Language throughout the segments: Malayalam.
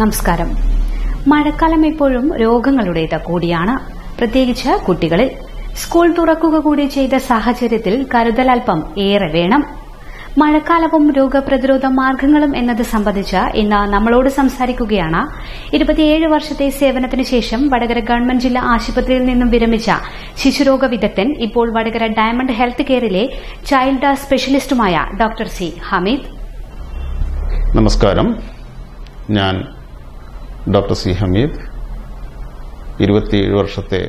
നമസ്കാരം. മഴക്കാലം എപ്പോഴും രോഗങ്ങളുടേത് കൂടിയാണ്, പ്രത്യേകിച്ച് കുട്ടികളിൽ. സ്കൂൾ തുറക്കുക കൂടി ചെയ്ത സാഹചര്യത്തിൽ കരുതൽ അല്പം ഏറെ വേണം. മഴക്കാലവും രോഗപ്രതിരോധ മാർഗങ്ങളും എന്നത് സംബന്ധിച്ച് ഇന്ന് നമ്മളോട് സംസാരിക്കുകയാണ് 27 വർഷത്തെ സേവനത്തിന് ശേഷം വടകര ഗവൺമെന്റ് ജില്ലാ ആശുപത്രിയിൽ നിന്നും വിരമിച്ച ശിശുരോഗ വിദഗ്ധൻ, ഇപ്പോൾ വടകര ഡയമണ്ട് ഹെൽത്ത് കെയറിലെ ചൈൽഡ് സ്പെഷ്യലിസ്റ്റുമായ ഡോക്ടർ സി ഹമീദ്. നമസ്കാരം. ഞാൻ ഡോക്ടർ സി ഹമീദ്. 27 വർഷത്തെ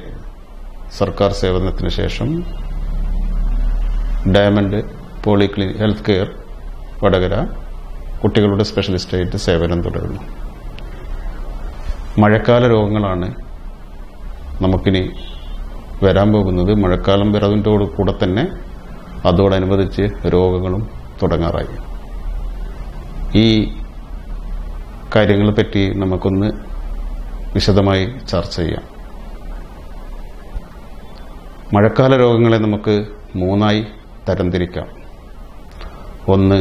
സർക്കാർ സേവനത്തിന് ശേഷം diamond polyclinic health care Vadakara കുട്ടികളുടെ സ്പെഷ്യലിസ്റ്റായിട്ട് സേവനം തുടരുന്നു. മഴക്കാല രോഗങ്ങളാണ് നമുക്കിനി വരാൻ പോകുന്നത്. മഴക്കാലം വരുന്നതോട് കൂടെ തന്നെ അതോടനുബന്ധിച്ച് രോഗങ്ങളും തുടങ്ങാറായി. ഈ കാര്യങ്ങളെ പറ്റി നമുക്കൊന്ന് വിശദമായി ചർച്ച ചെയ്യാം. മഴക്കാല രോഗങ്ങളെ നമുക്ക് 3ആയി തരംതിരിക്കാം. ഒന്ന്,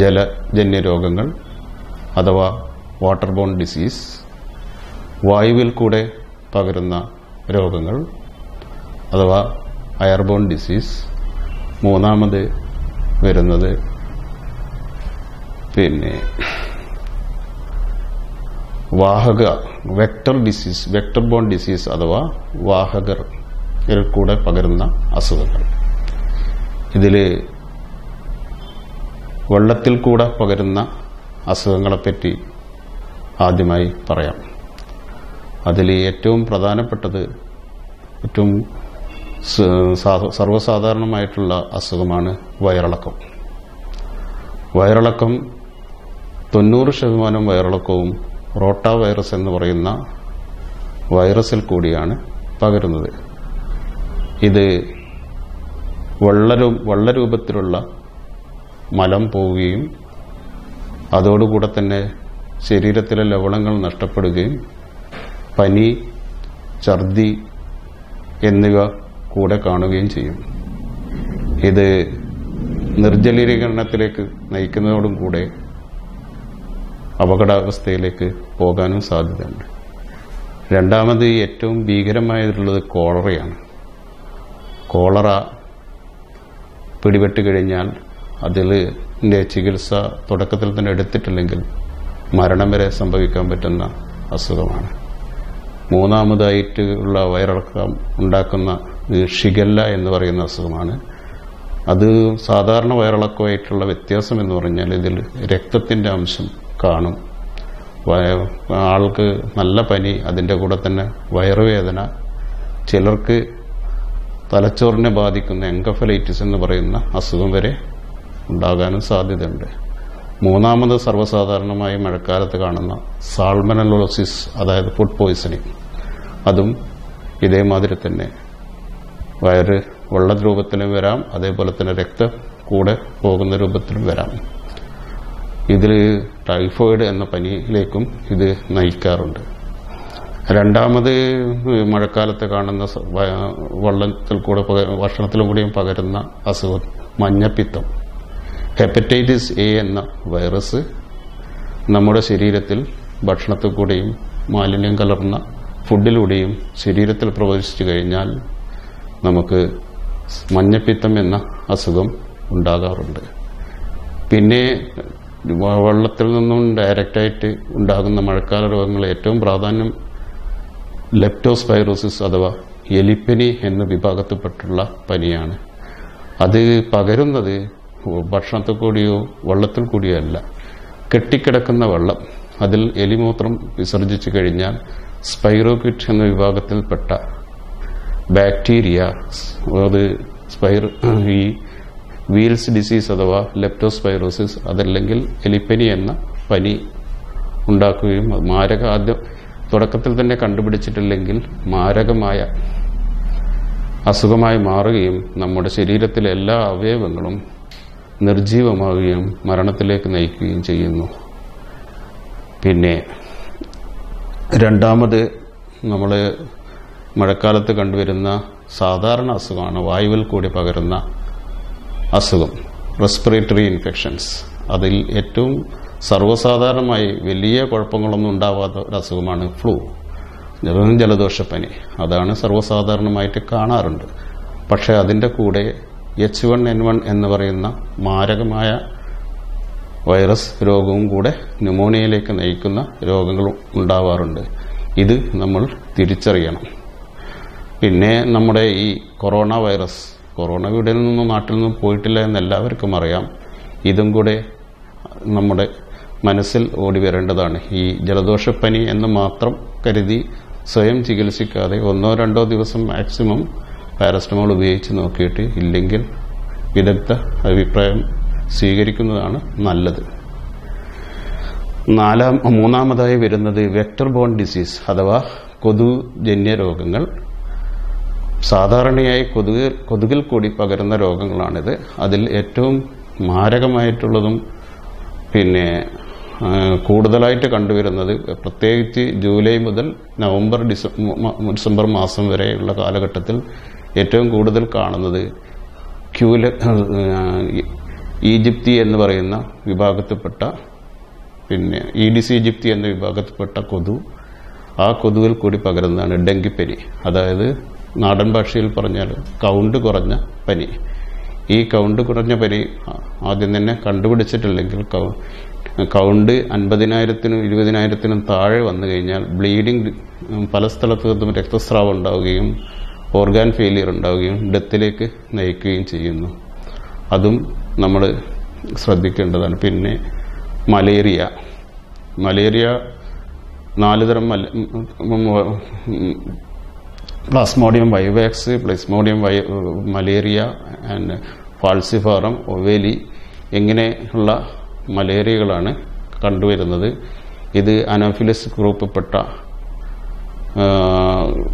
ജലജന്യ രോഗങ്ങൾ അഥവാ വാട്ടർ ബോൺ ഡിസീസ്, വായുവിൽ കൂടെ പകരുന്ന രോഗങ്ങൾ അഥവാ എയർബോൺ ഡിസീസ്. മൂന്നാമത് വരുന്നത് വെക്ടർ ബോൺ ഡിസീസ് അഥവാ വാഹകരിൽ കൂടെ പകരുന്ന അസുഖങ്ങൾ. ഇതിൽ വെള്ളത്തിൽ കൂടെ പകരുന്ന അസുഖങ്ങളെപ്പറ്റി ആദ്യമായി പറയാം. അതിൽ ഏറ്റവും പ്രധാനപ്പെട്ടത്, ഏറ്റവും സർവ്വസാധാരണമായിട്ടുള്ള അസുഖമാണ് വയറിളക്കം. വയറിളക്കം 90% വയറിളക്കവും റോട്ടാ വൈറസ് എന്ന് പറയുന്ന വൈറസിൽ കൂടിയാണ് പകരുന്നത്. ഇത് വെള്ളരൂപത്തിലുള്ള മലം പോവുകയും അതോടുകൂടെ തന്നെ ശരീരത്തിലെ ലവണങ്ങൾ നഷ്ടപ്പെടുകയും പനി, ഛർദി എന്നിവ കൂടെ കാണുകയും ചെയ്യും. ഇത് നിർജ്ജലീകരണത്തിലേക്ക് നയിക്കുന്നതോടും കൂടെ അപകടാവസ്ഥയിലേക്ക് പോകാനും സാധ്യതയുണ്ട്. രണ്ടാമത് ഏറ്റവും ഭീകരമായിട്ടുള്ളത് കോളറയാണ്. കോളറ പിടിപെട്ട് കഴിഞ്ഞാൽ അതിൻ്റെ ചികിത്സ തുടക്കത്തിൽ തന്നെ എടുത്തിട്ടില്ലെങ്കിൽ മരണം വരെ സംഭവിക്കാൻ പറ്റുന്ന അസുഖമാണ്. മൂന്നാമതായിട്ട് ഉള്ള വയറിളക്കം ഉണ്ടാക്കുന്ന ഷിഗല്ല എന്ന് പറയുന്ന അസുഖമാണ്. അത് സാധാരണ വയറിളക്കമായിട്ടുള്ള വ്യത്യാസം എന്ന് പറഞ്ഞാൽ ഇതിൽ രക്തത്തിൻ്റെ അംശം കാണും. ആൾക്ക് നല്ല പനി, അതിൻ്റെ കൂടെ തന്നെ വയറുവേദന, ചിലർക്ക് തലച്ചോറിനെ ബാധിക്കുന്ന എൻകഫലൈറ്റിസ് എന്ന് പറയുന്ന അസുഖം വരെ ഉണ്ടാകാനും സാധ്യതയുണ്ട്. മൂന്നാമത് സർവ്വസാധാരണമായി മഴക്കാലത്ത് കാണുന്ന സാൽമണലോസിസ്, അതായത് ഫുഡ് പോയ്സണിങ്. അതും ഇതേമാതിരി തന്നെ വയറ് വെള്ള രൂപത്തിലും വരാം, അതേപോലെ തന്നെ രക്തം കൂടെ പോകുന്ന രൂപത്തിലും വരാം. ഇതിൽ ടൈഫോയിഡ് എന്ന പനിയിലേക്കും ഇത് നയിക്കാറുണ്ട്. രണ്ടാമത് മഴക്കാലത്ത് കാണുന്ന വെള്ളത്തിൽ കൂടെ ഭക്ഷണത്തിലും കൂടിയും പകരുന്ന അസുഖം മഞ്ഞപ്പിത്തം. ഹെപ്പറ്റൈറ്റിസ് എ എന്ന വൈറസ് നമ്മുടെ ശരീരത്തിൽ ഭക്ഷണത്തിൽ കൂടെയും മാലിന്യം കലർന്ന ഫുഡിലൂടെയും ശരീരത്തിൽ പ്രവേശിച്ചു കഴിഞ്ഞാൽ നമുക്ക് മഞ്ഞപ്പിത്തം എന്ന അസുഖം ഉണ്ടാകാറുണ്ട്. പിന്നെ വെള്ളത്തിൽ നിന്നും ഡയറക്റ്റായിട്ട് ഉണ്ടാകുന്ന മഴക്കാല രോഗങ്ങൾ ഏറ്റവും പ്രാധാന്യം ലെപ്റ്റോസ്പൈറോസിസ് അഥവാ എലിപ്പനി എന്ന വിഭാഗത്തിൽപ്പെട്ടുള്ള പനിയാണ്. അത് പകരുന്നത് ഭക്ഷണത്തിൽ കൂടിയോ വെള്ളത്തിൽ കൂടിയോ അല്ല. കെട്ടിക്കിടക്കുന്ന വെള്ളം, അതിൽ എലിമൂത്രം വിസർജിച്ചു കഴിഞ്ഞാൽ സ്പൈറോകിറ്റ് എന്ന വിഭാഗത്തിൽപ്പെട്ട ബാക്ടീരിയ, അത് ഈ വീൽസ് ഡിസീസ് അഥവാ ലെപ്റ്റോസ്പൈറോസിസ്, അതല്ലെങ്കിൽ എലിപ്പനി എന്ന പനി ഉണ്ടാക്കുകയും ആദ്യം തുടക്കത്തിൽ തന്നെ കണ്ടുപിടിച്ചിട്ടില്ലെങ്കിൽ മാരകമായ അസുഖമായി മാറുകയും നമ്മുടെ ശരീരത്തിലെ എല്ലാ അവയവങ്ങളും നിർജീവമാവുകയും മരണത്തിലേക്ക് നയിക്കുകയും ചെയ്യുന്നു. പിന്നെ രണ്ടാമത് നമ്മൾ മഴക്കാലത്ത് കണ്ടുവരുന്ന സാധാരണ അസുഖമാണ് വായുവിൽ കൂടി പകരുന്ന അസുഖം, റെസ്പിറേറ്ററി ഇൻഫെക്ഷൻസ്. അതിൽ ഏറ്റവും സർവ്വസാധാരണമായി വലിയ കുഴപ്പങ്ങളൊന്നും ഉണ്ടാവാത്ത ഒരു അസുഖമാണ് ഫ്ലൂ, ജലദോഷപ്പനി. അതാണ് സർവ്വസാധാരണമായിട്ട് കാണാറുണ്ട്. പക്ഷേ അതിൻ്റെ കൂടെ H1N1 എന്ന് പറയുന്ന മാരകമായ വൈറസ് രോഗവും കൂടെ ന്യൂമോണിയയിലേക്ക് നയിക്കുന്ന രോഗങ്ങളും ഉണ്ടാവാറുണ്ട്. ഇത് നമ്മൾ തിരിച്ചറിയണം. പിന്നെ നമ്മുടെ ഈ കൊറോണ വൈറസ്, കൊറോണ ഇവിടെ നിന്നും നാട്ടിൽ നിന്നും പോയിട്ടില്ല എന്ന് എല്ലാവർക്കും അറിയാം. ഇതും കൂടെ നമ്മുടെ മനസ്സിൽ ഓടി വരേണ്ടതാണ്. ഈ ജലദോഷപ്പനി എന്ന് മാത്രം കരുതി സ്വയം ചികിത്സിക്കാതെ 1-2 ദിവസം മാക്സിമം പാരസ്റ്റമോൾ ഉപയോഗിച്ച് നോക്കിയിട്ട് ഇല്ലെങ്കിൽ വിദഗ്ധ അഭിപ്രായം സ്വീകരിക്കുന്നതാണ് നല്ലത്. മൂന്നാമതായി വരുന്നത് വെക്ടർ ബോൺ ഡിസീസ് അഥവാ കൊതുജന്യ രോഗങ്ങൾ. സാധാരണയായി കൊതുകിൽ കൂടി പകരുന്ന രോഗങ്ങളാണിത്. അതിൽ ഏറ്റവും മാരകമായിട്ടുള്ളതും പിന്നെ കൂടുതലായിട്ട് കണ്ടുവരുന്നത് പ്രത്യേകിച്ച് ജൂലൈ മുതൽ നവംബർ ഡിസംബർ മാസം വരെയുള്ള കാലഘട്ടത്തിൽ ഏറ്റവും കൂടുതൽ കാണുന്നത് ഈജിപ്തി എന്ന് പറയുന്ന വിഭാഗത്തിൽപ്പെട്ട പിന്നെ ഈഡിസ് ഈജിപ്തി എന്ന വിഭാഗത്തിൽപ്പെട്ട കൊതു. ആ കൊതുവിൽ കൂടി പകരുന്നതാണ് ഡെങ്കിപ്പനി. അതായത് നാടൻ ഭാഷയിൽ പറഞ്ഞാൽ കൗണ്ട് കുറഞ്ഞ പനി. ഈ കൗണ്ട് കുറഞ്ഞ പനി ആദ്യം തന്നെ കണ്ടുപിടിച്ചിട്ടില്ലെങ്കിൽ കൗണ്ട് 50,000-നും 20,000-നും താഴെ വന്നു കഴിഞ്ഞാൽ ബ്ലീഡിംഗ്, പല സ്ഥലത്തു നിന്നും രക്തസ്രാവം ഉണ്ടാവുകയും ഓർഗാൻ ഫെയിലിയർ ഉണ്ടാവുകയും ഡെത്തിലേക്ക് നയിക്കുകയും ചെയ്യുന്നു. അതും നമ്മൾ ശ്രദ്ധിക്കേണ്ടതാണ്. പിന്നെ മലേറിയ 4 തരം plasmodium vivax, plasmodium malaria and falciparum, ovale ഇങ്ങനെയുള്ള മലേറിയകളാണ് കണ്ടുവരുന്നത്. ഇത് അനോഫിലസ് ഗ്രൂപ്പിൽപ്പെട്ട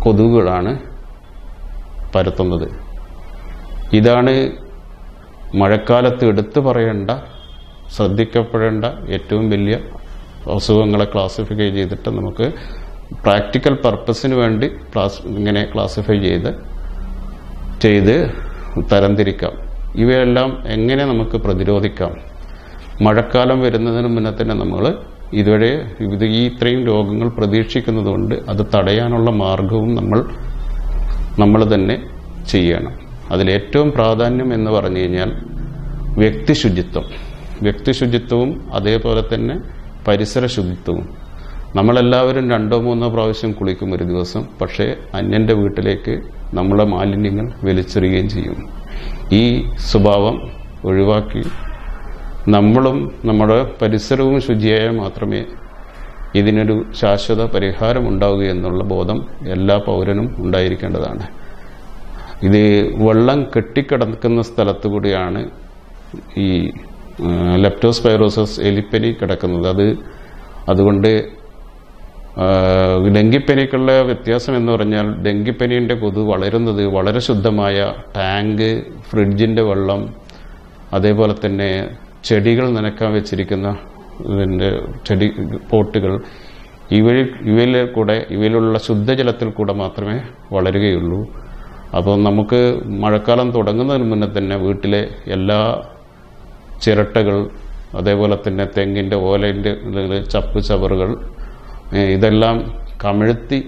കൊതുകുകളാണ് പരത്തുന്നത്. ഇതാണ് മഴക്കാലത്ത് എടുത്തു പറയേണ്ട, ശ്രദ്ധിക്കപ്പെടേണ്ട ഏറ്റവും വലിയ അസുഖങ്ങളെ ക്ലാസിഫൈ ചെയ്തിട്ട് നമുക്ക് പ്രാക്ടിക്കൽ പർപ്പസിന് വേണ്ടി ഇങ്ങനെ ക്ലാസിഫൈ ചെയ്ത് തരംതിരിക്കാം. ഇവയെല്ലാം എങ്ങനെ നമുക്ക് പ്രതിരോധിക്കാം? മഴക്കാലം വരുന്നതിന് മുന്നേ തന്നെ നമ്മൾ ഇതുവരെ ഇത്രയും രോഗങ്ങൾ പ്രതീക്ഷിക്കുന്നതുകൊണ്ട് അത് തടയാനുള്ള മാർഗവും നമ്മൾ തന്നെ ചെയ്യണം. അതിലേറ്റവും പ്രാധാന്യം എന്ന് പറഞ്ഞു കഴിഞ്ഞാൽ വ്യക്തിശുചിത്വവും അതേപോലെ തന്നെ പരിസര ശുചിത്വവും. നമ്മളെല്ലാവരും 2-3 പ്രാവശ്യം കുളിക്കും ഒരു ദിവസം. പക്ഷേ അന്യന്റെ വീട്ടിലേക്ക് നമ്മളെ മാലിന്യങ്ങൾ വലിച്ചെറിയുകയും ചെയ്യും. ഈ സ്വഭാവം ഒഴിവാക്കി നമ്മളും നമ്മുടെ പരിസരവും ശുചിയായാൽ മാത്രമേ ഇതിനൊരു ശാശ്വത പരിഹാരം ഉണ്ടാവുക എന്നുള്ള ബോധം എല്ലാ പൗരനും ഉണ്ടായിരിക്കേണ്ടതാണ്. ഇത് വെള്ളം കെട്ടിക്കിടക്കുന്ന സ്ഥലത്തു കൂടിയാണ് ഈ ലെപ്റ്റോസ്പൈറോസിസ് എലിപ്പനി കിടക്കുന്നത്. അതുകൊണ്ട് ഡെങ്കിപ്പനിക്കുള്ള വ്യത്യാസം എന്ന് പറഞ്ഞാൽ ഡെങ്കിപ്പനീൻ്റെ കൊതു വളരുന്നത് വളരെ ശുദ്ധമായ ടാങ്ക്, ഫ്രിഡ്ജിൻ്റെ വെള്ളം, അതേപോലെ തന്നെ ചെടികൾ നനയ്ക്കാൻ വെച്ചിരിക്കുന്ന ചെടി പോട്ടുകൾ, ഇവയിലുള്ള ശുദ്ധജലത്തിൽ കൂടെ മാത്രമേ വളരുകയുള്ളൂ. അപ്പോൾ നമുക്ക് മഴക്കാലം തുടങ്ങുന്നതിന് മുന്നേ തന്നെ വീട്ടിലെ എല്ലാ ചിരട്ടകൾ, അതേപോലെ തന്നെ തെങ്ങിൻ്റെ ഓലൻ്റെ ചപ്പ് ചവറുകൾ ഇതെല്ലാം കമിഴ്ത്തി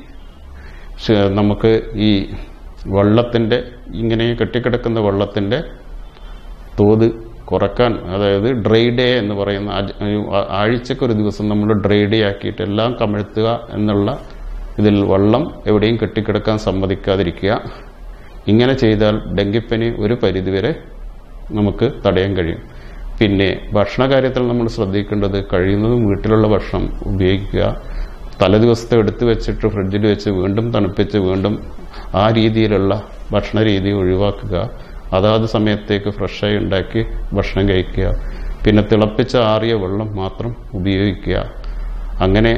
നമുക്ക് ഈ വെള്ളത്തിൻ്റെ ഇങ്ങനെ കെട്ടിക്കിടക്കുന്ന വെള്ളത്തിൻ്റെ തോത് കുറക്കാൻ, അതായത് ഡ്രൈ ഡേ എന്ന് പറയുന്ന ആഴ്ചക്കൊരു ദിവസം നമ്മൾ ഡ്രൈ ഡേ ആക്കിയിട്ട് എല്ലാം കമിഴ്ത്തുക എന്നുള്ള ഇതിൽ വെള്ളം എവിടെയും കെട്ടിക്കിടക്കാൻ സമ്മതിക്കാതിരിക്കുക. ഇങ്ങനെ ചെയ്താൽ ഡെങ്കിപ്പനി ഒരു പരിധിവരെ നമുക്ക് തടയാൻ കഴിയും. പിന്നെ ഭക്ഷണകാര്യത്തിൽ നമ്മൾ ശ്രദ്ധിക്കേണ്ടത് കഴിയുന്നതും വീട്ടിലുള്ള ഭക്ഷണം ഉപയോഗിക്കുക. തലേദിവസത്തെ എടുത്തു വെച്ചിട്ട് ഫ്രിഡ്ജിൽ വെച്ച് വീണ്ടും തണുപ്പിച്ച് വീണ്ടും ആ രീതിയിലുള്ള ഭക്ഷണ രീതി ഒഴിവാക്കുക. അതാത് സമയത്തേക്ക് ഫ്രഷായി ഉണ്ടാക്കി ഭക്ഷണം കഴിക്കുക. പിന്നെ തിളപ്പിച്ച ആറിയ വെള്ളം മാത്രം ഉപയോഗിക്കുക. അങ്ങനെ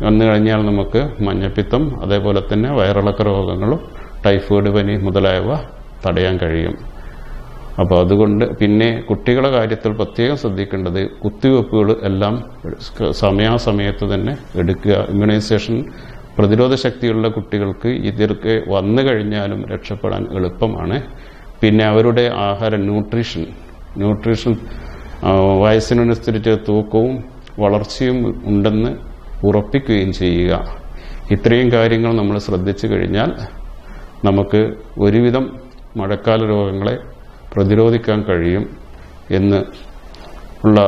വന്നു കഴിഞ്ഞാൽ നമുക്ക് മഞ്ഞപ്പിത്തം, അതേപോലെ തന്നെ വയറിളക്ക രോഗങ്ങളും ടൈഫോയിഡ് പനി മുതലായവ തടയാൻ കഴിയും. അപ്പോൾ അതുകൊണ്ട് പിന്നെ കുട്ടികളുടെ കാര്യത്തിൽ പ്രത്യേകം ശ്രദ്ധിക്കേണ്ടത് കുത്തിവെപ്പുകൾ എല്ലാം സമയാസമയത്ത് തന്നെ എടുക്കുക. ഇമ്മ്യൂണൈസേഷൻ പ്രതിരോധ ശക്തിയുള്ള കുട്ടികൾക്ക് ഇതൊക്കെ വന്നു കഴിഞ്ഞാലും രക്ഷപ്പെടാൻ എളുപ്പമാണ്. പിന്നെ അവരുടെ ആഹാരം ന്യൂട്രീഷൻ വയസ്സിനനുസരിച്ച് തൂക്കവും വളർച്ചയും ഉണ്ടെന്ന് ഉറപ്പിക്കുകയും ചെയ്യുക. ഇത്രയും കാര്യങ്ങൾ നമ്മൾ ശ്രദ്ധിച്ചു കഴിഞ്ഞാൽ നമുക്ക് ഒരുവിധം മഴക്കാല രോഗങ്ങളെ പ്രതിരോധിക്കാൻ കഴിയും എന്ന് ഉള്ള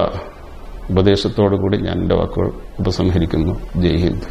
ഉപദേശത്തോടു കൂടി ഞാൻ എൻ്റെ വാക്കുകൾ ഉപസംഹരിക്കുന്നു. ജയ് ഹിന്ദ്.